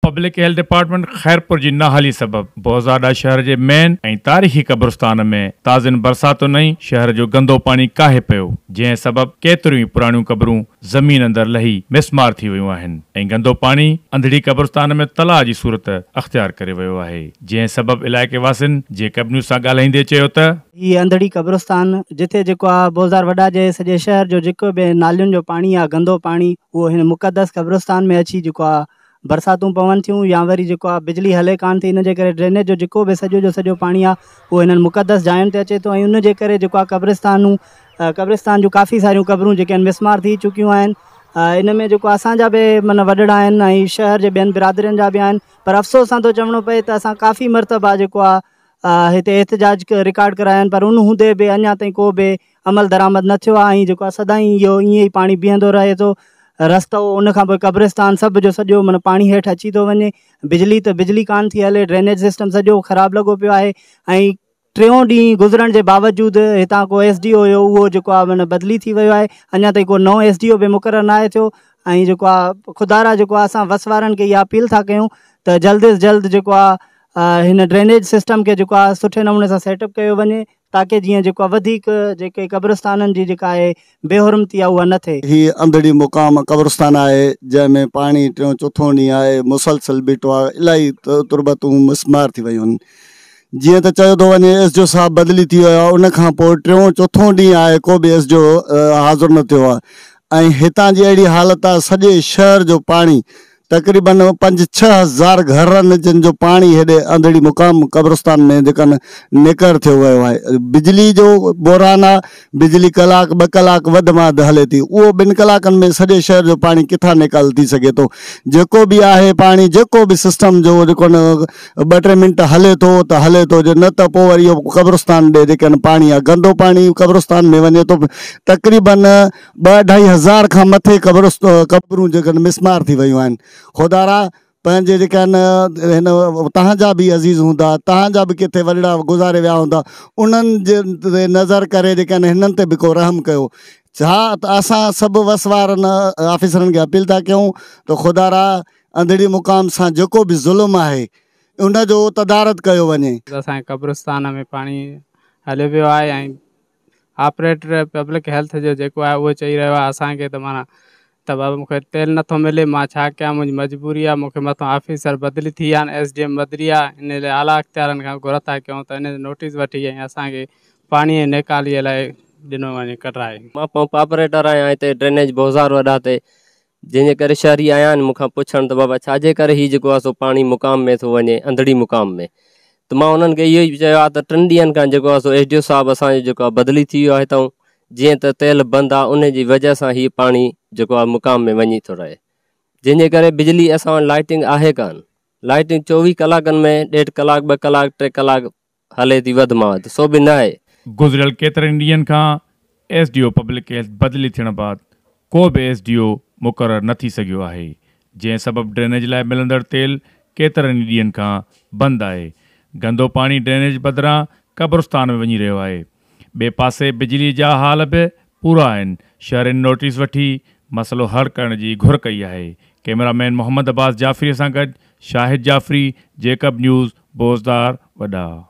Public health department Khairpur जी नाहाली सबब बोज़ाडा शहर जे main ऐं तारीख़ी क़ब्रिस्तान में ताज़िन बरसातुनि ऐं शहर जो गंदो पानी काहे पियो, जंहिं सबब केतिरियूं पुराणियूं क़बरूं ज़मीन अंदरि लही मिसमार थी वियूं आहिनि ऐं गंदो पानी अंधड़ी क़ब्रिस्तान में तलाउ जी सूरत अख़्तियार करे वियो आहे, जंहिं सबब इलाइक़े वासियुनि जे कबनियूं सां ॻाल्हाईंदे चयो त हीअ अंधड़ी क़ब्रिस्तान जिथे जेको आहे बोज़ार वॾा जे सॼे शहर जो जेको बि नालियुनि जो पाणी आहे गंदो पाणी उहो हिन मुक़दस क़ब्रिस्तान में अची जेको आहे बरसातूं पवनि थियूं या वरी जेको आहे बिजली हले कान थी, इनजे करे ड्रेनेज जो जेको बि सॼो जो सॼो पाणी आहे उहो हिननि मुक़दस जायुनि ते अचे थो ऐं उनजे करे जेको आहे क़ब्रिस्तान जूं काफ़ी सारियूं क़बरूं जेके आहिनि मिसमार थी चुकियूं आहिनि। इन में जेको असांजा बि माना वॾड़ा आहिनि ऐं शहर जे ॿियनि बिरादरियुनि जा बि आहिनि, पर अफ़सोस सां थो चवणो पए त असां काफ़ी मरतबा जेको आहे हिते एहतिजाज रिकॉर्ड कराया आहिनि, पर उन हूंदे बि अञा ताईं को बि अमल दरामद न थियो आहे ऐं जेको आहे सदाईं इहो ईअं ई पाणी बीहंदो रहे थो। रस्तो उन खां पोइ क़ब्रिस्तान सभु जो सॼो माना पाणी हेठि अची थो वञे, बिजली त बिजली कान थी हले, ड्रेनेज सिस्टम सॼो ख़राबु लॻो पियो आहे ऐं 3 ॾींहं गुज़रण जे बावजूदि हितां को SDO हुयो उहो जेको आहे माना बदिली थी वियो आहे, अञा ताईं को नओं SDO बि मुक़ररु न आहे थियो ऐं जेको आहे ख़ुदारा जेको आहे असां वसवारनि खे इहा अपील था कयूं त जल्द अज़ जल्द जेको आहे हिन ड्रेनेज सिस्टम खे जेको आहे सुठे नमूने सां सेटअप कयो वञे ताकी जीअं जेको आहे वधीक जेके क़ब्रिस्ताननि जी जेका आहे बेहुरमती आहे उहा न थिए। हीअ अंधड़ी मुक़ाम क़ब्रिस्तान आहे जंहिंमें पाणी 3-4 ॾींहं आहे मुसलसल बीठो आहे, इलाही तुरबतूं मिसमार थी वियूं आहिनि। जीअं त चयो थो वञे SDO साहब बदिली थी वियो आहे, उन खां पोइ 3-4 ॾींहं आहे को बि SDO हाज़ुर न थियो आहे ऐं हितां जी अहिड़ी हालति आहे सॼे शहर जो पाणी तक़रीबन 5-6 हज़ार घरनि जिन जो पाणी हेॾे अंधड़ी मुक़ाम क़ब्रिस्तान में जेका निकर थियो वियो आहे। बिजली जो बोरान आहे, बिजली कलाक 2 कलाक वधि में वधि हले थी, उहो 2 कलाकनि में सॼे शहर जो पाणी किथां निकाल थी सघे थो। जेको बि आहे पाणी जेको बि सिस्टम जो जेको 2-3 मिंट हले थो त हले थो, जो न त पोइ वरी इहो क़ब्रिस्तान ॾे जेके पाणी आहे गंदो पाणी क़ब्रिस्तान में वञे थो। तक़रीबन 2-2.5 हज़ार खां मथे क़बरूं जेके मिसमार थी वियूं आहिनि। खुदारा पंहिंजे जेके आहिनि हिन तव्हांजा बि अज़ीज़ हूंदा, तव्हांजा बि किथे वॾड़ा गुज़ारे विया हूंदा, उन्हनि जे नज़र करे जेके आहिनि हिननि ते बि को रहम कयो। छा त असां सभु वसवारनि ऑफिसरनि खे अपील था कयूं त खुदारा अंधड़ी मुक़ाम सां जेको बि ज़ुल्म आहे उनजो तदारत कयो वञे। असांजे क़ब्रिस्तान में पाणी हले पियो आहे ऐं ऑपरेटर पब्लिक हेल्थ जो जेको आहे उहो चई रहियो आहे असांखे त माना त बाबा मूंखे तेल नथो मिले, मां छा कयां, मुंहिंजी मजबूरी आहे, मूंखे मथां ऑफिसर बदिली थी विया आहिनि, SDM बदिली आहे, इन लाइ आला अख़्तियारनि खां घुर था कयूं त इन नोटिस वठी ऐं असांखे पाणीअ निकालीअ लाइ ॾिनो वञे कढाए। मां पंप ऑपरेटर आहियां हिते ड्रेनेज बोज़ार वॾा ते, जंहिंजे करे शहरी आया आहिनि मूंखां पुछण त बाबा छाजे करे हीउ जेको आहे सो पाणी मुक़ाम में थो वञे अंधड़ी मुक़ाम में, त मां उन्हनि खे इहो ई चयो आहे त 3 ॾींहंनि खां जेको आहे सो SDO साहब असांजो जेको आहे बदिली थी वियो आहे हितां, जीअं त तेल बंदि आहे उन जी वजह सां हीउ पाणी जेको आहे मुक़ाम में वञी थो रहे, जंहिंजे करे बिजली असां वटि लाइटिंग आहे कान, लाइटिंग 24 कलाकनि में 1.5 कलाक 2 कलाक 3 कलाक हले थी वधि में वधि, सो बि न आहे। गुज़िरियल केतिरनि ॾींहंनि खां SDO पब्लिक हेल्थ बदिली थियण बाद को बि SDO मुक़ररु न थी सघियो आहे, जंहिं सबब ड्रेनेज लाइ मिलंदड़ तेल केतिरनि ॾींहंनि खां बंदि आहे। गंदो पाणी ड्रेनेज बदिरां क़ब्रिस्तान में वञी रहियो आहे। ॿिए पासे बिजली जा हाल बि पूरा आहिनि। शहरनि नोटिस वठी मसइलो हल करण जी घुर कई आहे। कैमरामैन मोहम्मद अब्बास जाफ़री सां गॾु शाहिद जाफ़री, जेकब न्यूज़, बोज़दार वॾा।